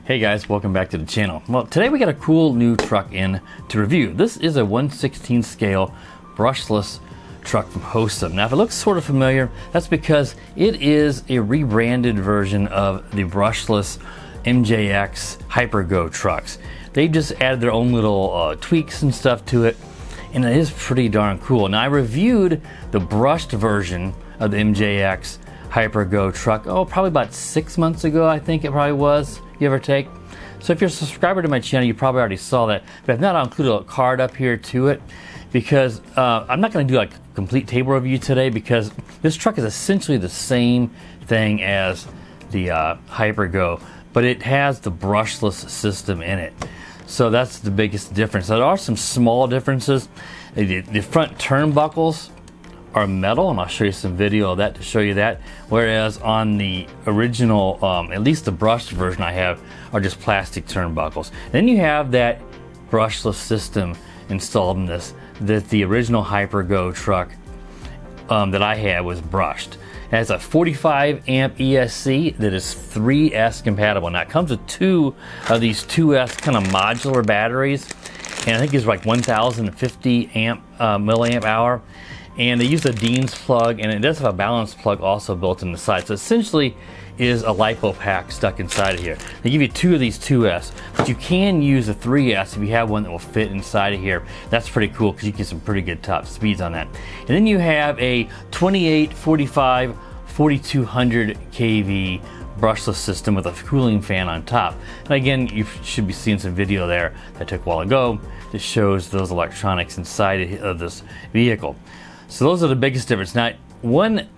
Hey guys, welcome back to the channel. Well, today we got a cool new truck in to review. This is a 1/16 scale brushless truck from Hosim. Now if it looks sort of familiar, that's because it is a rebranded version of the brushless MJX HyperGo trucks. They've just added their own little tweaks and stuff to it, and it is pretty darn cool. Now I reviewed the brushed version of the MJX HyperGo truck, probably about 6 months ago, I think it probably was, give or take. So if you're a subscriber to my channel, you probably already saw that, but if not, I'll include a card up here to it, because I'm not going to do like a complete table review today, because this truck is essentially the same thing as the HyperGo, but it has the brushless system in it. So that's the biggest difference. There are some small differences. The front turnbuckles are metal, and I'll show you some video of that to show you that, whereas on the original, at least the brushed version I have, are just plastic turnbuckles. Then you have that brushless system installed in this, that the original HyperGo truck that I had was brushed. It has a 45 amp ESC that is 3S compatible. Now it comes with two of these 2S kind of modular batteries, and I think it's like 1050 milliamp hour. And they use a Dean's plug, and it does have a balance plug also built in the side. So essentially is a LiPo pack stuck inside of here. They give you two of these 2S, but you can use a 3S if you have one that will fit inside of here. That's pretty cool because you get some pretty good top speeds on that. And then you have a 28, 45, 4200 kV brushless system with a cooling fan on top. And again, you should be seeing some video there that I took a while ago that shows those electronics inside of this vehicle. So those are the biggest difference. Now, one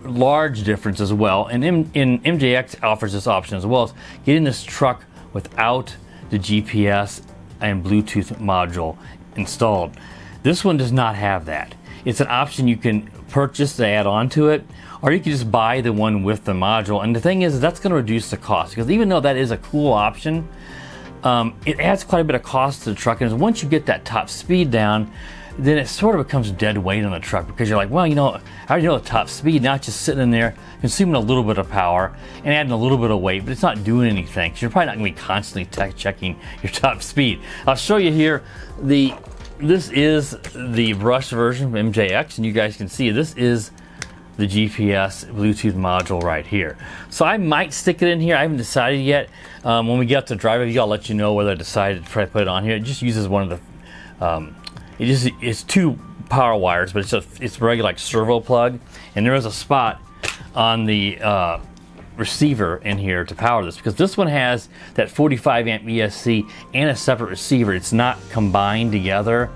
large difference as well, and MJX offers this option as well, is getting this truck without the GPS and Bluetooth module installed. This one does not have that. It's an option you can purchase to add on to it, or you can just buy the one with the module. And the thing is, that's going to reduce the cost, because even though that is a cool option, it adds quite a bit of cost to the truck. And once you get that top speed down, then it sort of becomes dead weight on the truck, because you're like, well, you know, I already know the top speed. Now it's just sitting in there consuming a little bit of power and adding a little bit of weight, but it's not doing anything. So you're probably not going to be constantly checking your top speed. I'll show you here. This is the brushed version of MJX, and you guys can see this is the GPS Bluetooth module right here. So I might stick it in here. I haven't decided yet. When we get to drive review, I'll let you know whether I decided to try to put it on here. It just uses one of the it's two power wires, but it's regular like servo plug, and there is a spot on the receiver in here to power this, because this one has that 45 amp ESC and a separate receiver. It's not combined together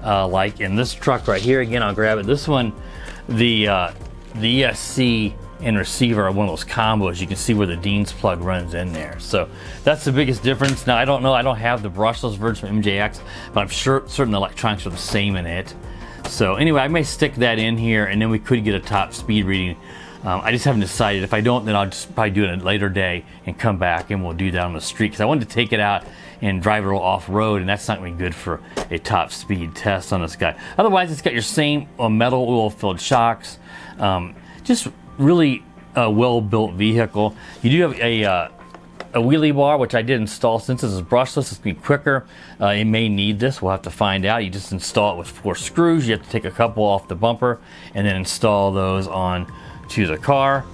like in this truck right here. Again, I'll grab it. This one, the ESC and receiver are one of those combos. You can see where the Dean's plug runs in there. So that's the biggest difference. Now I don't know, I don't have the brushless version from MJX, but I'm sure certain electronics are the same in it. So anyway, I may stick that in here, and then we could get a top speed reading. I just haven't decided. If I don't, then I'll just probably do it a later day and come back and we'll do that on the street, because I wanted to take it out and drive it off-road, and that's not going to be good for a top speed test on this guy. Otherwise, it's got your same metal oil-filled shocks. Just really a well-built vehicle. You do have a wheelie bar, which I did install. Since this is brushless, it's going to be quicker. It may need this. We'll have to find out. You just install it with 4 screws. You have to take a couple off the bumper and then install those on to the car.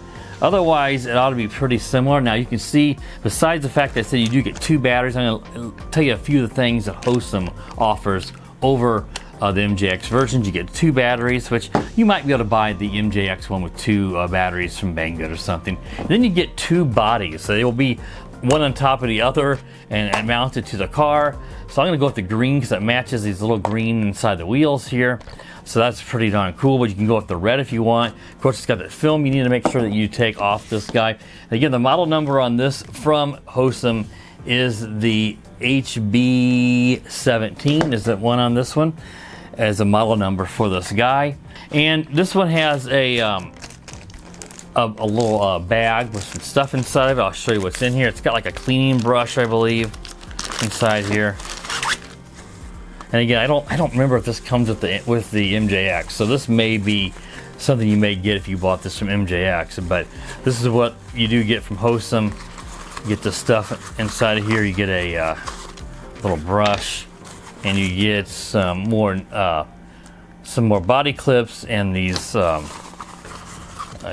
Otherwise, it ought to be pretty similar. Now you can see, besides the fact that I said you do get 2 batteries, I'm going to tell you a few of the things that Hosim offers over the MJX versions. You get 2 batteries, which you might be able to buy the MJX one with 2 batteries from Banggood or something. And then you get 2 bodies, so they will be one on top of the other and mounted to the car. So I'm going to go with the green because it matches these little green inside the wheels here. So that's pretty darn cool, but you can go with the red if you want. Of course, it's got that film you need to make sure that you take off this guy. And again, the model number on this from Hosim is the HB17 is the one on this one as a model number for this guy. And this one has a little bag with some stuff inside of it. I'll show you what's in here. It's got like a cleaning brush, I believe, inside here. And again, I don't remember if this comes with the MJX. So this may be something you may get if you bought this from MJX. But this is what you do get from Hosim. You get the stuff inside of here. You get a little brush, and you get some more body clips and these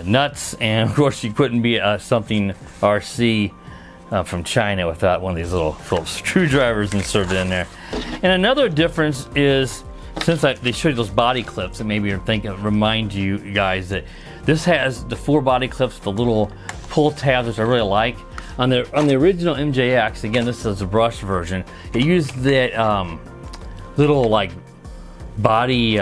nuts. And of course, you couldn't be something RC from China without one of these little Phillips screwdrivers inserted in there. And another difference is, since they showed you those body clips, and maybe you're thinking, remind you guys that this has the 4 body clips, the little pull tabs, which I really like. On the original MJX, again, this is the brush version, it used that little like body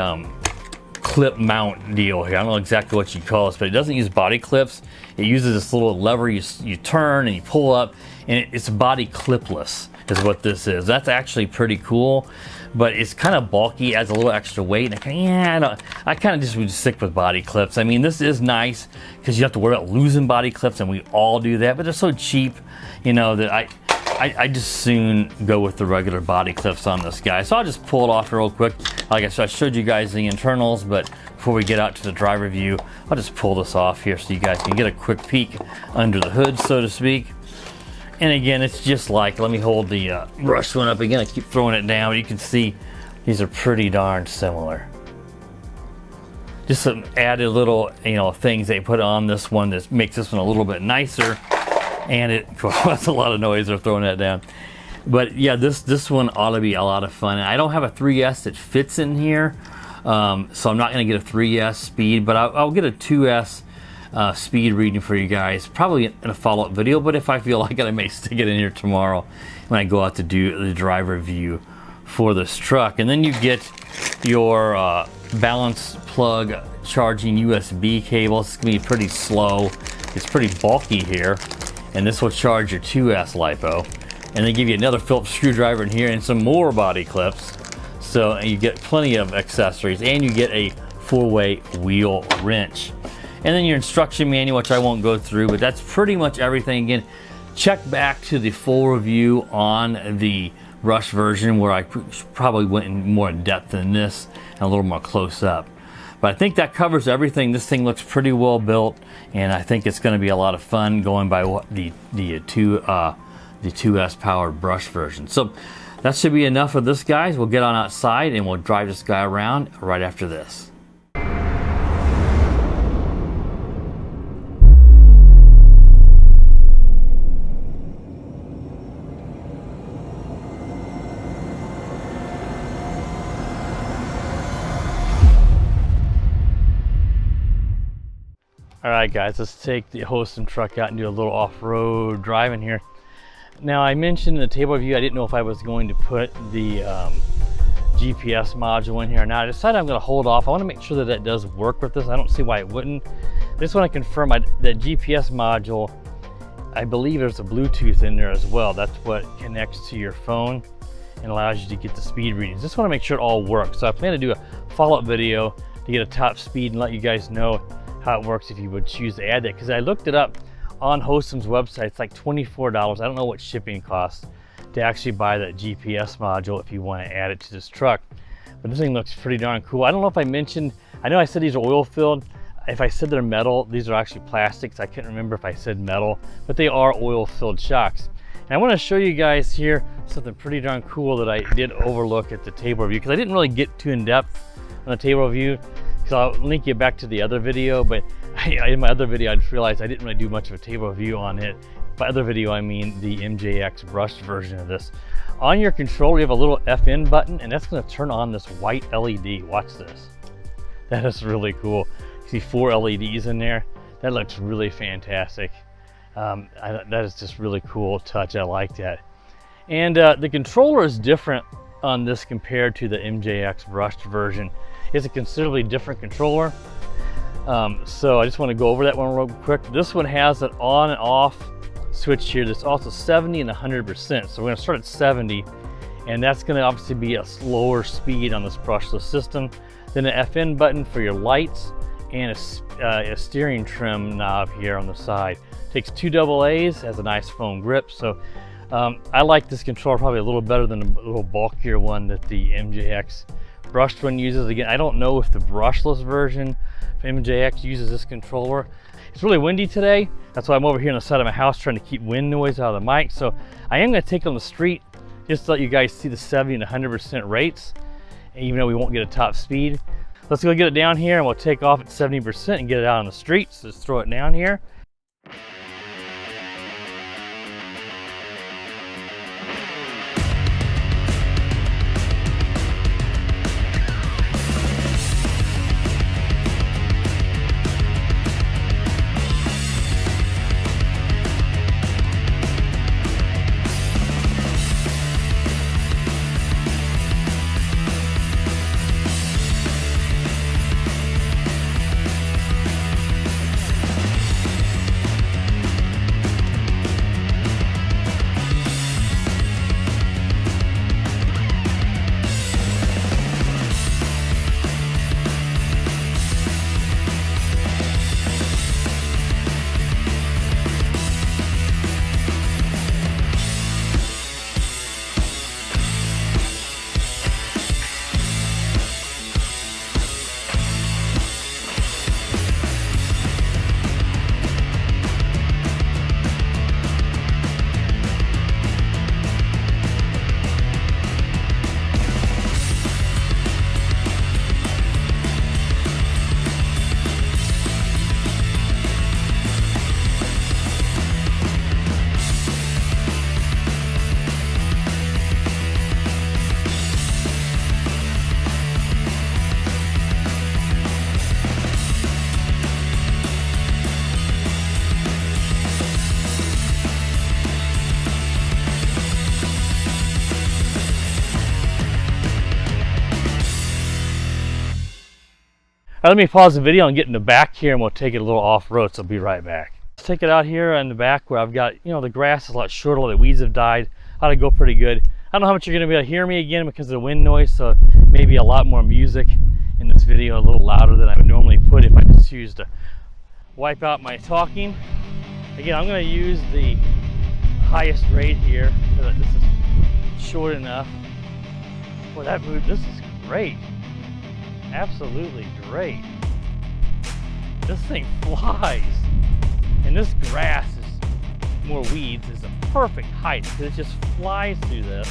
clip mount deal here. I don't know exactly what you call this, but it doesn't use body clips. It uses this little lever you turn and you pull up, and it's body clipless is what this is. That's actually pretty cool, but it's kind of bulky, adds a little extra weight. And I kind of just would stick with body clips. I mean, this is nice because you have to worry about losing body clips, and we all do that, but they're so cheap, you know, that I just soon go with the regular body clips on this guy. So I'll just pull it off real quick. Like I said, I showed you guys the internals, but before we get out to the driver view, I'll just pull this off here so you guys can get a quick peek under the hood, so to speak. And again, it's just like, let me hold the brush one up again. I keep throwing it down, but you can see these are pretty darn similar. Just some added little, you know, things they put on this one that makes this one a little bit nicer. And that's a lot of noise, they're throwing that down. But yeah, this one ought to be a lot of fun. And I don't have a 3S that fits in here, so I'm not going to get a 3S speed, but I'll get a 2S speed reading for you guys, probably in a follow-up video. But if I feel like it, I may stick it in here tomorrow when I go out to do the driver view for this truck. And then you get your balance plug charging USB cable. It's going to be pretty slow. It's pretty bulky here. And this will charge your 2S LiPo. And they give you another Phillips screwdriver in here and some more body clips. So you get plenty of accessories, and you get a 4-way wheel wrench. And then your instruction manual, which I won't go through, but that's pretty much everything. Again, check back to the full review on the Rush version, where I probably went in more in depth than this and a little more close up. But I think that covers everything. This thing looks pretty well built, and I think it's going to be a lot of fun going by the 2S powered brush version. So that should be enough of this, guys. We'll get on outside and we'll drive this guy around right after this. All right, guys, let's take the Hosim truck out and do a little off-road driving here. Now, I mentioned in the table view, I didn't know if I was going to put the GPS module in here. Now, I decided I'm going to hold off. I want to make sure that that does work with this. I don't see why it wouldn't. I just want to confirm that GPS module, I believe there's a Bluetooth in there as well. That's what connects to your phone and allows you to get the speed readings. Just want to make sure it all works. So I plan to do a follow-up video to get a top speed and let you guys know how it works if you would choose to add that, because I looked it up on Hosim's website. It's like $24. I don't know what shipping costs to actually buy that GPS module if you want to add it to this truck. But this thing looks pretty darn cool. I don't know if I mentioned, I know I said these are oil filled. If I said they're metal, these are actually plastics. I can't remember if I said metal, but they are oil filled shocks. And I want to show you guys here something pretty darn cool that I did overlook at the table review, because I didn't really get too in depth on the table review. So I'll link you back to the other video, but in my other video I just realized I didn't really do much of a table review on it. By other video I mean the MJX brushed version of this. On your controller you have a little FN button, and that's going to turn on this white LED. Watch this. That is really cool. You see 4 LEDs in there. That looks really fantastic. That is just really cool touch. I like that. And the controller is different on this compared to the MJX brushed version. It's a considerably different controller. So I just want to go over that one real quick. This one has an on and off switch here that's also 70 and 100%. So we're going to start at 70, and that's going to obviously be a slower speed on this brushless system. Then an FN button for your lights, and a steering trim knob here on the side. Takes 2 AA's, has a nice foam grip. So I like this controller probably a little better than the little bulkier one that the MJX brushed one uses. Again, I don't know if the brushless version from MJX uses this controller. It's really windy today. That's why I'm over here on the side of my house trying to keep wind noise out of the mic. So I am going to take it on the street just to let you guys see the 70 and 100% rates, even though we won't get a top speed. Let's go get it down here and we'll take off at 70% and get it out on the street. So just throw it down here. All right, let me pause the video and get in the back here and we'll take it a little off-road, so I'll be right back. Let's take it out here in the back where I've got, the grass is a lot shorter, the weeds have died. Ought to go pretty good. I don't know how much you're gonna be able to hear me again because of the wind noise, so maybe a lot more music in this video, a little louder than I would normally put if I just choose to wipe out my talking. Again, I'm gonna use the highest rate here so that this is short enough. Boy, this is great. Absolutely great. This thing flies. And this grass is more weeds, is a perfect height because it just flies through this.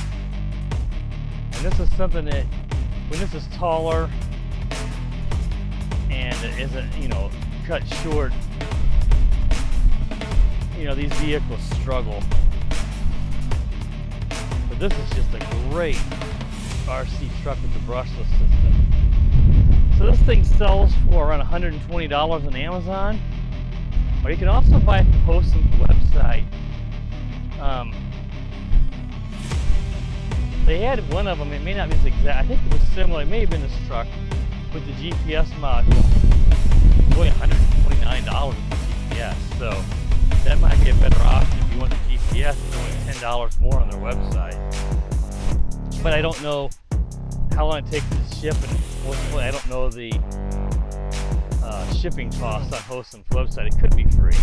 And this is something that when this is taller and it isn't, cut short, these vehicles struggle. But this is just a great RC truck with the brushless system. So this thing sells for around $120 on Amazon, or you can also buy it from Hosim's website. They had one of them, it may not be as exact, I think it was similar, it may have been this truck with the GPS module. It's only $129 with the GPS, so that might be a better option if you want the GPS. It's only $10 more on their website. But I don't know how long it takes to ship, and I don't know the shipping costs on Hosim's website. It could be free,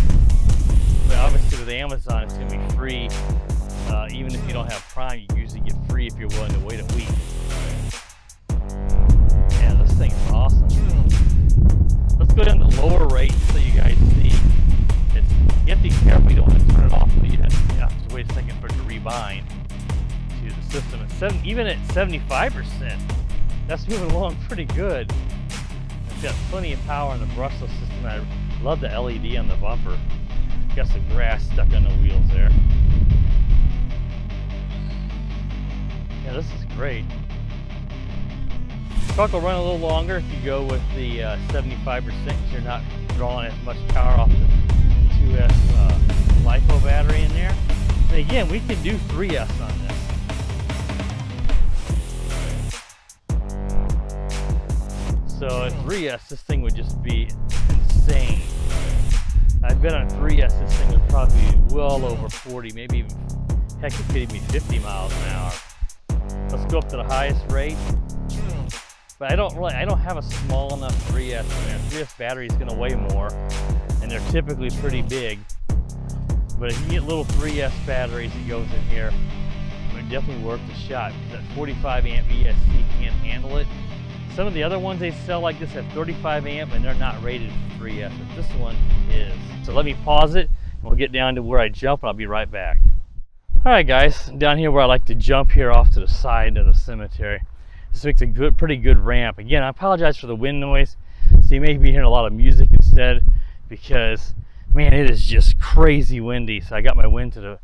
but obviously with Amazon it's going to be free. Even if you don't have Prime, you usually get free if you're willing to wait a week. Yeah, this thing is awesome. Let's go down to lower rate so you guys see. You have to be careful, you don't want to turn it off, but you have to wait a second for it to rebind to the system. Even at 75%, that's moving along pretty good. It's got plenty of power on the brushless system. I love the LED on the bumper. Got some grass stuck on the wheels there. Yeah, this is great. The truck will run a little longer if you go with the 75% because you're not drawing as much power off the 2S LiPo battery in there. And again, we can do 3S on this. So at 3S, this thing would just be insane. I bet on 3S, this thing would probably be well over 40, maybe even, heck, it could even be 50 miles an hour. Let's go up to the highest rate. But I don't have a small enough 3S. I mean, a 3S battery is going to weigh more, and they're typically pretty big. But if you get little 3S batteries that goes in here, it's definitely worth the shot. That 45 amp ESC can't handle it. Some of the other ones they sell like this have 35 amp and they're not rated for 3S, but this one is. So let me pause it and we'll get down to where I jump and I'll be right back. All right guys, down here where I like to jump here off to the side of the cemetery. This makes a pretty good ramp. Again, I apologize for the wind noise. So you may be hearing a lot of music instead because, man, it is just crazy windy. So I got my wind to the,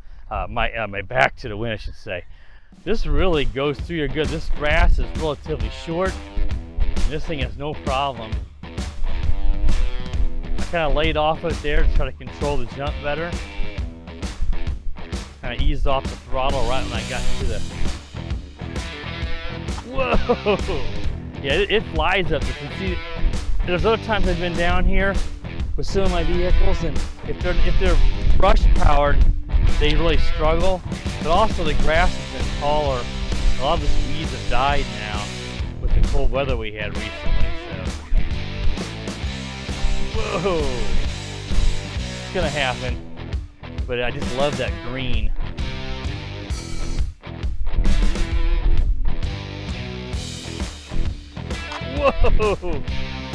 my back to the wind, I should say. This really goes through your good. This grass is relatively short. And this thing has no problem. I kind of laid off it there to try to control the jump better. Kind of eased off the throttle right when I got to the. Whoa! Yeah, it flies up. You can see. There's other times I've been down here with some of my vehicles, and if they're brush powered, they really struggle. But also the grass has been taller. A lot of the weeds have died now with the cold weather we had recently. So, whoa! It's gonna happen. But I just love that green. Whoa!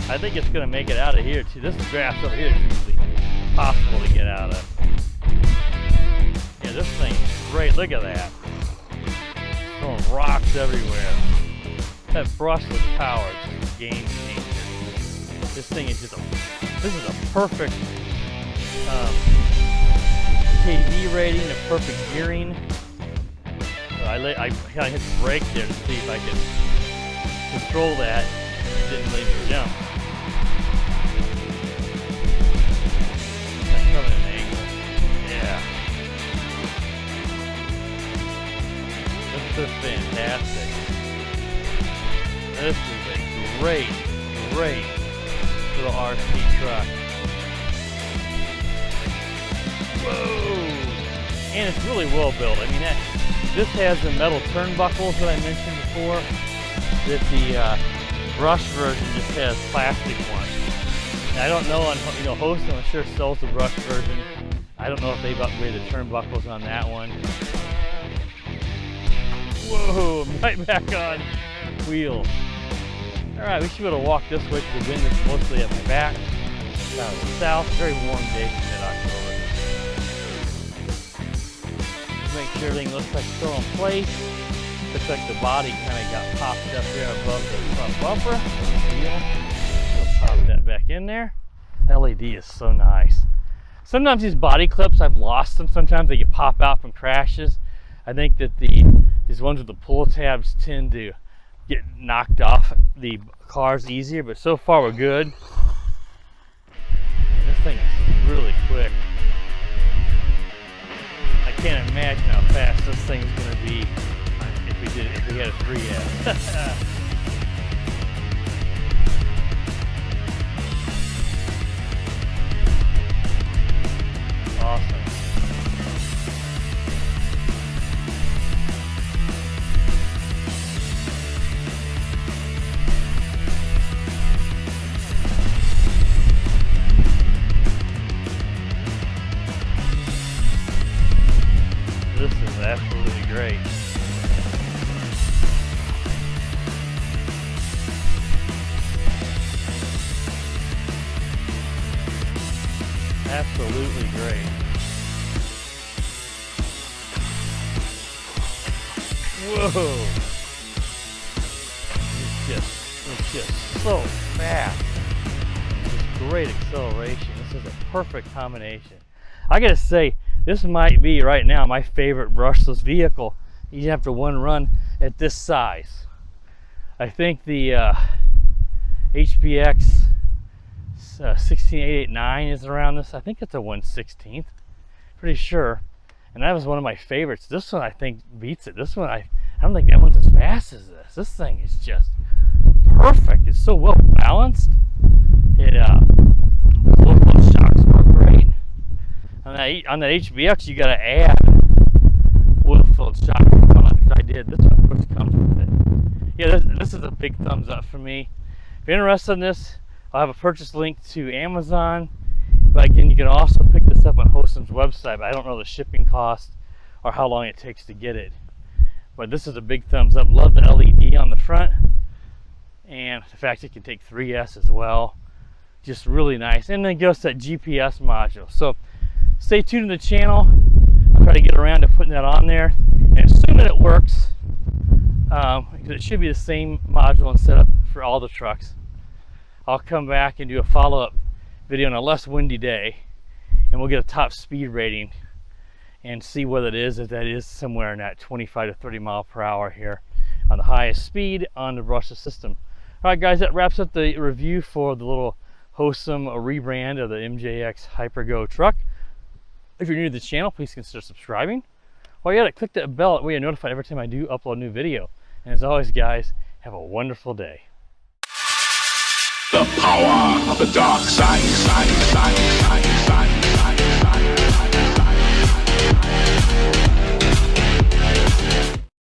I think it's gonna make it out of here too. This grass over here is usually impossible to get out of. Yeah, this thing is great. Look at that. Throwing rocks everywhere. That brushless power is just a game changer. This thing is just this is a perfect KV rating, the perfect gearing. So I kind of hit the brake there to see if I could control that. It didn't leave me jump. That's coming at an angle. Yeah. This is fantastic. This is a great little RC truck. Whoa! And it's really well built. I mean, this has the metal turnbuckles that I mentioned before. That the brush version just has plastic ones. And I don't know on Hosim, I'm sure sells the brush version. I don't know if they've upgraded the turnbuckles on that one. Whoa! I'm right back on wheels. All right, we should be able to walk this way because the wind is mostly at my back. South, very warm day in mid-October. Make sure everything looks like it's still in place. Looks like the body kind of got popped up there above the front bumper. We'll pop that back in there. LED is so nice. Sometimes these body clips, I've lost them. Sometimes they get pop out from crashes. I think that these ones with the pull tabs tend to get knocked off the cars easier, but so far we're good. This thing is really quick. I can't imagine how fast this thing's going to be if we had a 3S. Awesome. This is absolutely great. Absolutely great. Whoa! It's just so fast. It's great acceleration. This is a perfect combination. I gotta say, this might be right now my favorite brushless vehicle, even after one run at this size. I think the HBX 16889 is around this. I think it's a 1/16th, pretty sure. And that was one of my favorites. This one I think beats it. This one I don't think that one's as fast as this. This thing is just perfect. It's so well balanced. It both shocks work great. On that HBX you got to add wood-filled shock components. I did. This one of course comes with it. Yeah, this is a big thumbs up for me. If you're interested in this, I'll have a purchase link to Amazon. But again, you can also pick this up on Hosim's website. But I don't know the shipping cost or how long it takes to get it. But this is a big thumbs up. Love the LED on the front. and in fact it can take 3S as well. Just really nice. And then it goes to that GPS module. So stay tuned to the channel. I'll try to get around to putting that on there and assume that it works, because it should be the same module and setup for all the trucks. I'll come back and do a follow-up video on a less windy day, and we'll get a top speed rating and see what it is, if that is somewhere in that 25 to 30 mile per hour here on the highest speed on the brushless system. All right guys, that wraps up the review for the little Hosim rebrand of the MJX HyperGo truck. If you're new to the channel, please consider subscribing. While you're at it, click that bell, that way you're notified every time I do upload a new video. And as always guys, have a wonderful day. The power of the dark side.